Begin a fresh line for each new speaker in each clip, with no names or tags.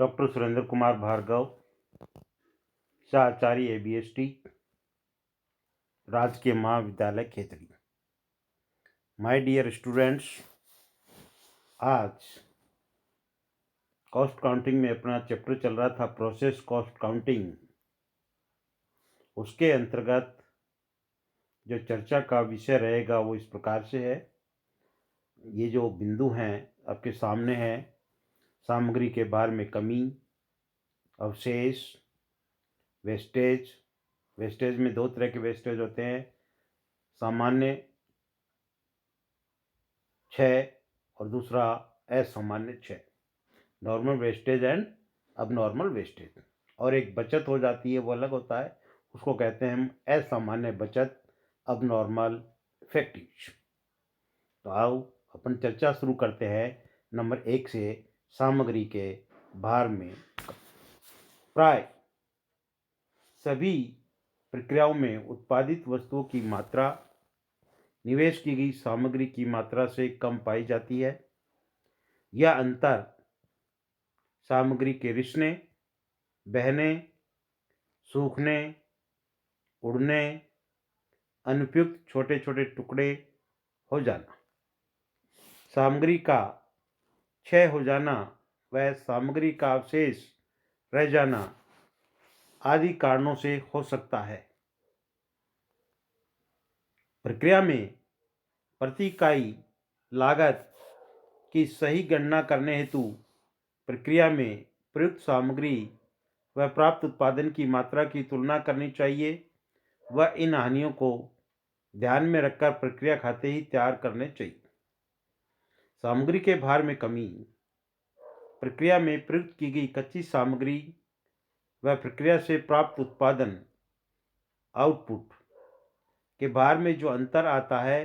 Doctor Surendra Kumar Bhargava, शाचार्य ABST, राजकीय महाविद्यालय Khetri. My dear students, आज कॉस्ट काउंटिंग में अपना चैप्टर चल रहा था प्रोसेस कॉस्ट काउंटिंग। उसके अंतर्गत जो चर्चा का विषय रहेगा वो इस प्रकार से है। ये जो बिंदु हैं आपके सामने हैं, सामग्री के भार में कमी, अवशेष, वेस्टेज। वेस्टेज में दो तरह के वेस्टेज होते हैं, सामान्य क्षय और दूसरा असामान्य क्षय, नॉर्मल वेस्टेज एंड अब नॉर्मल वेस्टेज। और एक बचत हो जाती है, वो अलग होता है, उसको कहते हैं हम असामान्य बचत, अब नॉर्मल इफेक्टिव। तो आओ अपन चर्चा शुरू करते हैं नंबर 1 से। सामग्री के भार में प्राय सभी प्रक्रियाओं में उत्पादित वस्तुओं की मात्रा निवेश की गई सामग्री की मात्रा से कम पाई जाती है। यह अंतर सामग्री के रिसने, बहने, सूखने, उड़ने, अनुपयुक्त छोटे छोटे टुकड़े हो जाना, सामग्री का क्षय हो जाना व सामग्री का अवशेष रह जाना आदि कारणों से हो सकता है। प्रक्रिया में प्रति इकाई लागत की सही गणना करने हेतु प्रक्रिया में प्रयुक्त सामग्री व प्राप्त उत्पादन की मात्रा की तुलना करनी चाहिए व इन हानियों को ध्यान में रखकर प्रक्रिया खाते ही तैयार करने चाहिए। सामग्री के भार में कमी प्रक्रिया में प्रयुक्त की गई कच्ची सामग्री व प्रक्रिया से प्राप्त उत्पादन आउटपुट के भार में जो अंतर आता है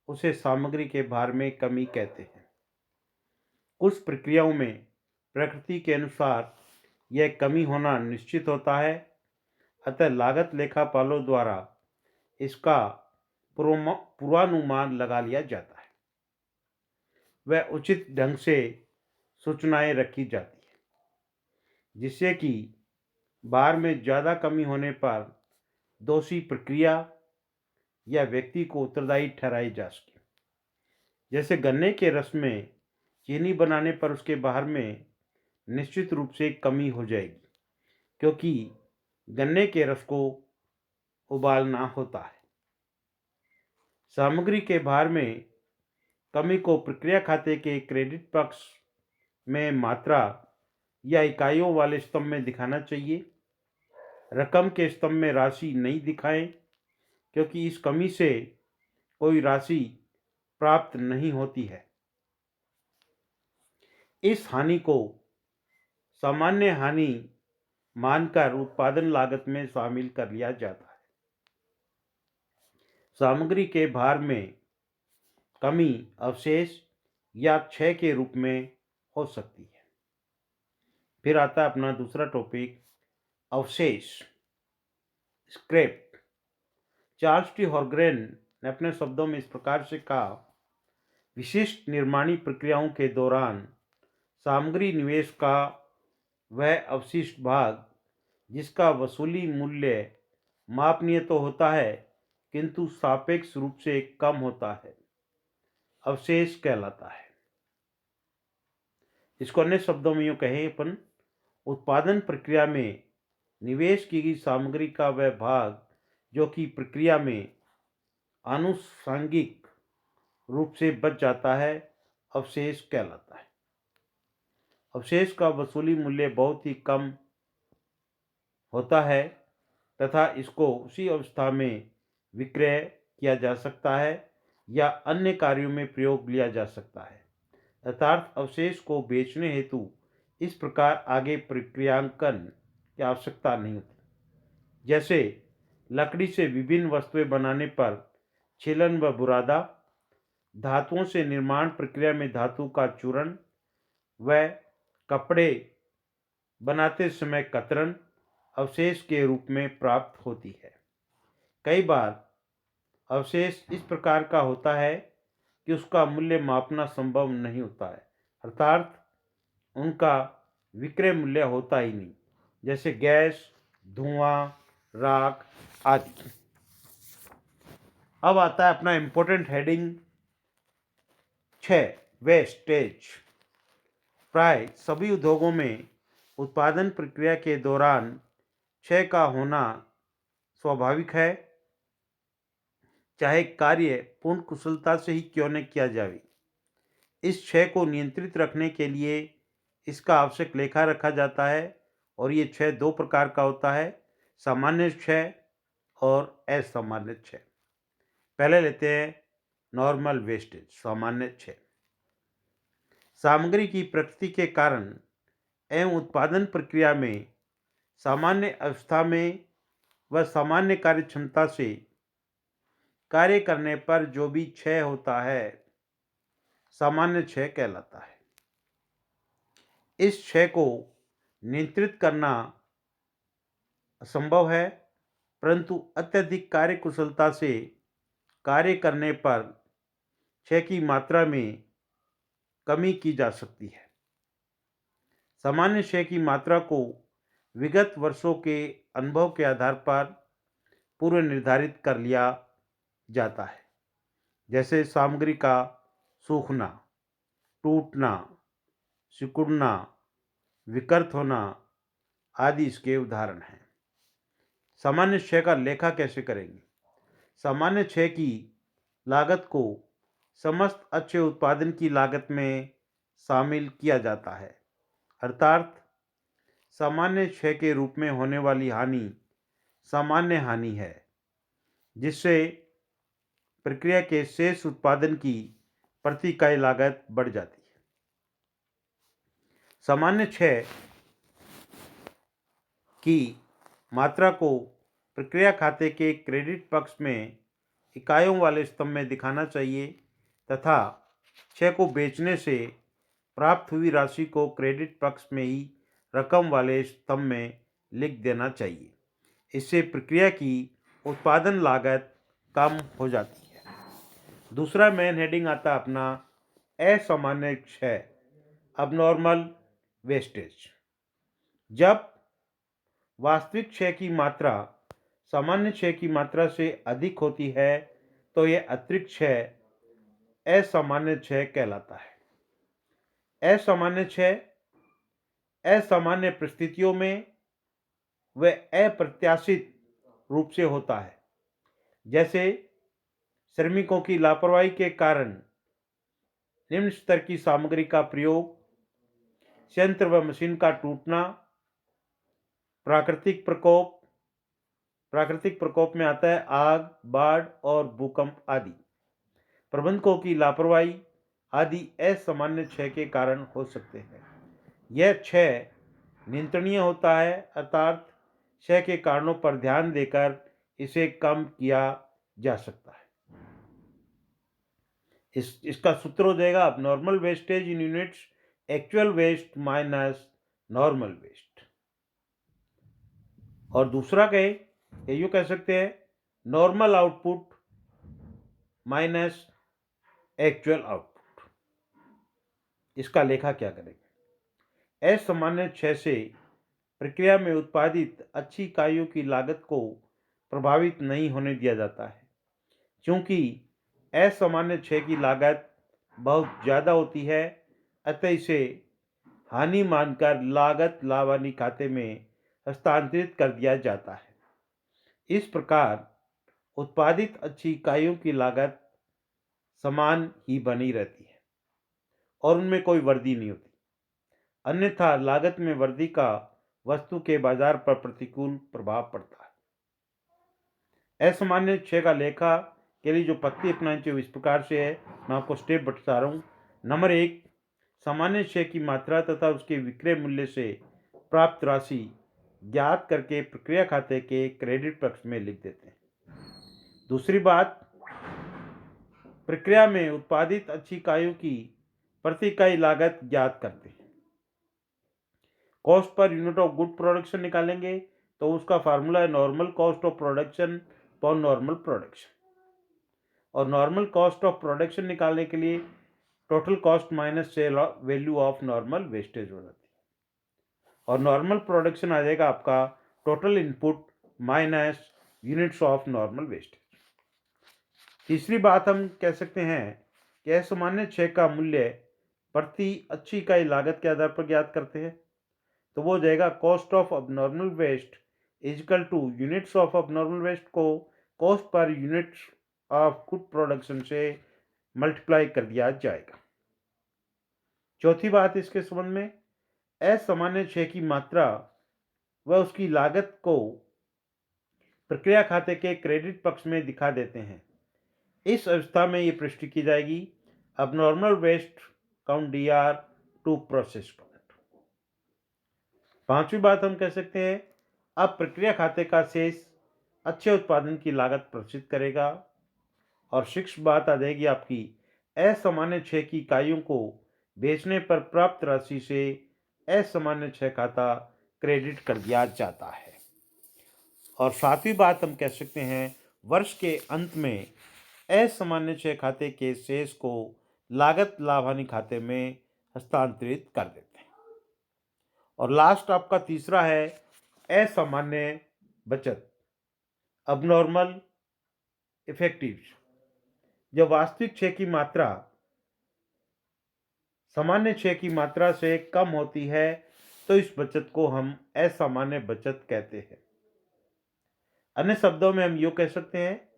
उसे सामग्री के भार में कमी कहते हैं। कुछ प्रक्रियाओं में प्रकृति के अनुसार यह कमी होना निश्चित होता है, अतः लागत लेखापालों द्वारा इसका पूर्वानुमान लगा लिया जाता है। वह उचित ढंग से सूचनाएं रखी जाती है जिससे कि भार में ज़्यादा कमी होने पर दोषी प्रक्रिया या व्यक्ति को उत्तरदायी ठहराई जा सके। जैसे गन्ने के रस में चीनी बनाने पर उसके भार में निश्चित रूप से कमी हो जाएगी, क्योंकि गन्ने के रस को उबालना होता है। सामग्री के भार में कमी को प्रक्रिया खाते के क्रेडिट पक्ष में मात्रा या इकाइयों वाले स्तंभ में दिखाना चाहिए। रकम के स्तंभ में राशि नहीं दिखाएं, क्योंकि इस कमी से कोई राशि प्राप्त नहीं होती है। इस हानि को सामान्य हानि मानकर उत्पादन लागत में शामिल कर लिया जाता है। सामग्री के भार में कमी अवशेष या क्षय के रूप में हो सकती है। फिर आता है अपना दूसरा टॉपिक, अवशेष, स्क्रैप। चार्ल्स टी हॉर्ग्रेन ने अपने शब्दों में इस प्रकार से कहा, विशिष्ट निर्माणी प्रक्रियाओं के दौरान सामग्री निवेश का वह अवशिष्ट भाग जिसका वसूली मूल्य मापनीय तो होता है किंतु सापेक्ष रूप से कम होता है, अवशेष कहलाता है। इसको अन्य शब्दों में यूँ कहें अपन, उत्पादन प्रक्रिया में निवेश की गई सामग्री का वह भाग जो कि प्रक्रिया में आनुषंगिक रूप से बच जाता है, अवशेष कहलाता है। अवशेष का वसूली मूल्य बहुत ही कम होता है तथा इसको उसी अवस्था में विक्रय किया जा सकता है या अन्य कार्यों में प्रयोग लिया जा सकता है। अर्थात अवशेष को बेचने हेतु इस प्रकार आगे प्रक्रियांकन की आवश्यकता नहीं होती। जैसे लकड़ी से विभिन्न वस्तुएं बनाने पर छीलन व बुरादा, धातुओं से निर्माण प्रक्रिया में धातु का चूर्ण व कपड़े बनाते समय कतरन अवशेष के रूप में प्राप्त होती है। कई बार अवशेष इस प्रकार का होता है कि उसका मूल्य मापना संभव नहीं होता है, अर्थात उनका विक्रय मूल्य होता ही नहीं, जैसे गैस, धुआं, राख आदि। अब आता है अपना इम्पोर्टेंट हेडिंग 6, वेस्टेज। प्राय सभी उद्योगों में उत्पादन प्रक्रिया के दौरान क्षय का होना स्वाभाविक है, चाहे कार्य पूर्ण कुशलता से ही क्यों न किया जाए। इस क्षय को नियंत्रित रखने के लिए इसका आवश्यक लेखा रखा जाता है, और ये क्षय दो प्रकार का होता है, सामान्य क्षय और असामान्य क्षय। पहले लेते हैं नॉर्मल वेस्टेज, सामान्य क्षय। सामग्री की प्रकृति के कारण एवं उत्पादन प्रक्रिया में सामान्य अवस्था में व सामान्य कार्य क्षमता से कार्य करने पर जो भी क्षय होता है, सामान्य क्षय कहलाता है। इस क्षय को नियंत्रित करना असंभव है, परंतु अत्यधिक कार्य कुशलता से कार्य करने पर क्षय की मात्रा में कमी की जा सकती है। सामान्य क्षय की मात्रा को विगत वर्षों के अनुभव के आधार पर पूर्व निर्धारित कर लिया जाता है, जैसे सामग्री का सूखना, टूटना, सिकुड़ना, विकृत होना आदि इसके उदाहरण हैं। सामान्य क्षय का लेखा कैसे करेंगे? सामान्य क्षय की लागत को समस्त अच्छे उत्पादन की लागत में शामिल किया जाता है, अर्थात सामान्य क्षय के रूप में होने वाली हानि सामान्य हानि है, जिससे प्रक्रिया के शेष उत्पादन की प्रति इकाई लागत बढ़ जाती है। सामान्य क्षय की मात्रा को प्रक्रिया खाते के क्रेडिट पक्ष में इकाइयों वाले स्तंभ में दिखाना चाहिए तथा क्षय को बेचने से प्राप्त हुई राशि को क्रेडिट पक्ष में ही रकम वाले स्तंभ में लिख देना चाहिए। इससे प्रक्रिया की उत्पादन लागत कम हो जाती है। दूसरा मेन हेडिंग आता है अपना असामान्य क्षय, अबनॉर्मल वेस्टेज। जब वास्तविक क्षय की मात्रा सामान्य क्षय की मात्रा से अधिक होती है तो यह अतिरिक्त क्षय असामान्य क्षय कहलाता है। असामान्य क्षय असामान्य परिस्थितियों में व अप्रत्याशित रूप से होता है, जैसे श्रमिकों की लापरवाही के कारण निम्न स्तर की सामग्री का प्रयोग, यंत्र व मशीन का टूटना, प्राकृतिक प्रकोप में आता है आग, बाढ़ और भूकंप आदि। प्रबंधकों की लापरवाही आदि असामान्य क्षय के कारण हो सकते हैं। यह क्षय नियंत्रणीय होता है, अर्थात क्षय के कारणों पर ध्यान देकर इसे कम किया जा सकता है। इसका सूत्र हो जाएगा abnormal wastage in units actual waste minus normal waste. और दूसरा कहे यूँ कह सकते हैं normal output minus actual output. इसका लेखा क्या करेंगे? असामान्य क्षय से प्रक्रिया में उत्पादित अच्छी इकाइयों की लागत को प्रभावित नहीं होने दिया जाता है, क्योंकि असामान्य क्षय की लागत बहुत ज़्यादा होती है, अतः इसे हानि मानकर लागत लाभ हानि खाते में हस्तांतरित कर दिया जाता है। इस प्रकार उत्पादित अच्छी इकाइयों की लागत समान ही बनी रहती है और उनमें कोई वृद्धि नहीं होती, अन्यथा लागत में वृद्धि का वस्तु के बाजार पर प्रतिकूल प्रभाव पड़ता है। असामान्य क्षय का लेखा के लिए जो पद्धति अपनानी चाहिए इस प्रकार से है, मैं आपको स्टेप बता रहा हूँ। नंबर 1, सामान्य क्षय की मात्रा तथा उसके विक्रय मूल्य से प्राप्त राशि ज्ञात करके प्रक्रिया खाते के क्रेडिट पक्ष में लिख देते हैं। दूसरी बात, प्रक्रिया में उत्पादित अच्छी इकाइयों की प्रति इकाई लागत ज्ञात करते हैं। Cost per unit of good production निकालेंगे तो उसका फार्मूला है नॉर्मल कॉस्ट ऑफ प्रोडक्शन पर नॉर्मल प्रोडक्शन, और नॉर्मल कॉस्ट ऑफ प्रोडक्शन निकालने के लिए total cost minus cell value of normal wastage हो जाती है। और नॉर्मल प्रोडक्शन आ जाएगा आपका total input minus units of normal wastage. तीसरी बात हम कह सकते हैं कि असामान्य क्षय का मूल्य प्रति अच्छी इकाई लागत के आधार पर ज्ञात करते हैं। तो वो हो जाएगा cost of abnormal waste is equal to units of abnormal waste को cost per units of good production से मल्टीप्लाई कर दिया जाएगा। चौथी बात इसके संबंध में, असामान्य क्षय की मात्रा व उसकी लागत को प्रक्रिया खाते के क्रेडिट पक्ष में दिखा देते हैं। इस अवस्था में ये पुष्टि की जाएगी abnormal waste count DR to process count. पांचवी बात हम कह सकते हैं, अब प्रक्रिया खाते का शेष अच्छे उत्पादन की लागत प्रदर्शित करेगा। और सिक्स बात आ जाएगी आपकी असामान्य क्षय की इकाइयों को बेचने पर प्राप्त राशि से असामान्य क्षय खाता क्रेडिट कर दिया जाता है। और सातवीं बात हम कह सकते हैं, वर्ष के अंत में असामान्य क्षय खाते के शेष को लागत लाभ हानि खाते में हस्तांतरित कर देते हैं। और लास्ट आपका तीसरा है असामान्य बचत अबनॉर्मल इफेक्टिव। जब वास्तविक क्षय की मात्रा सामान्य क्षय की मात्रा से कम होती है तो इस बचत को हम असामान्य बचत कहते हैं। अन्य शब्दों में हम यूँ कह सकते हैं,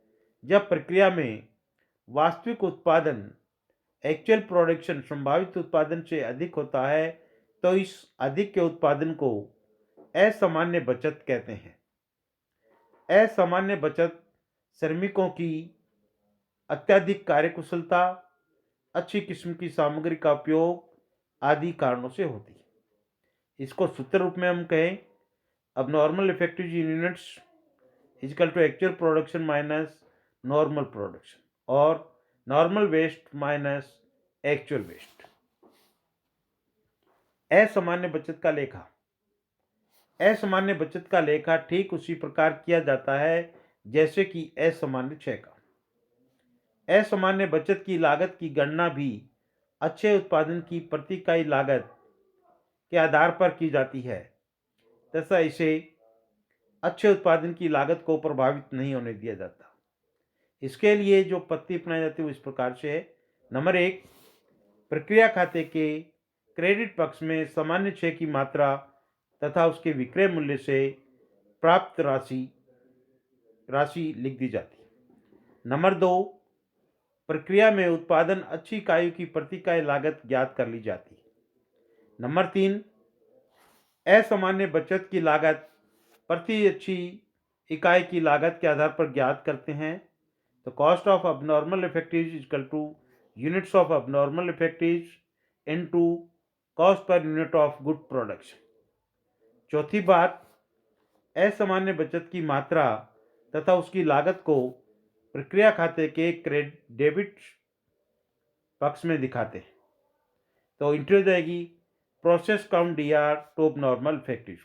जब प्रक्रिया में वास्तविक उत्पादन एक्चुअल प्रोडक्शन संभावित उत्पादन से अधिक होता है तो इस अधिक के उत्पादन को असामान्य बचत कहते हैं। असामान्य बचत श्रमिकों की अत्यधिक कार्यकुशलता, अच्छी किस्म की सामग्री का उपयोग आदि कारणों से होती है। इसको सूत्र रूप में हम कहें, अब normal effective units is equal to actual production minus normal production और normal waste minus actual waste. असामान्य बचत का लेखा। असामान्य बचत का लेखा ठीक उसी प्रकार किया जाता है जैसे कि असामान्य क्षय का। असामान्य बचत की लागत की गणना भी अच्छे उत्पादन की प्रति इकाई लागत के आधार पर की जाती है, तथा इसे अच्छे उत्पादन की लागत को प्रभावित नहीं होने दिया जाता। इसके लिए जो पद्धति अपनाई जाती है वो इस प्रकार से है। नंबर 1, प्रक्रिया खाते के क्रेडिट पक्ष में सामान्य क्षय की मात्रा तथा उसके विक्रय मूल्य से प्राप्त राशि लिख दी जाती है। नंबर 2, प्रक्रिया में उत्पादन अच्छी इकाइयों की प्रति इकाई लागत ज्ञात कर ली जाती है। नंबर 3, असामान्य बचत की लागत प्रति अच्छी इकाई की लागत के आधार पर ज्ञात करते हैं। तो cost of abnormal effective equal to units of abnormal effective into cost per unit of good production. चौथी बात, असामान्य बचत की मात्रा तथा उसकी लागत को प्रक्रिया खाते के डेबिट पक्ष में दिखाते हैं। तो इंट्री हो जाएगी process count DR to normal effective.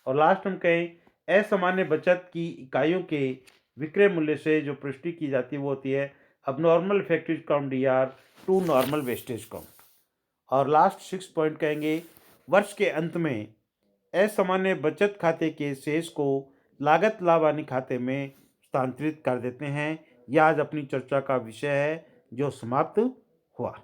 और लास्ट हम कहें असामान्य बचत की इकाइयों के विक्रय मूल्य से जो पुष्टि की जाती है वो होती है अब normal effective count DR to normal wastage count. और लास्ट 6 पॉइंट कहेंगे, वर्ष के अंत में असामान्य बचत खाते के शेष को लागत लाभ हानि खाते में हस्तांतरित कर देते हैं। यह आज अपनी चर्चा का विषय है जो समाप्त हुआ।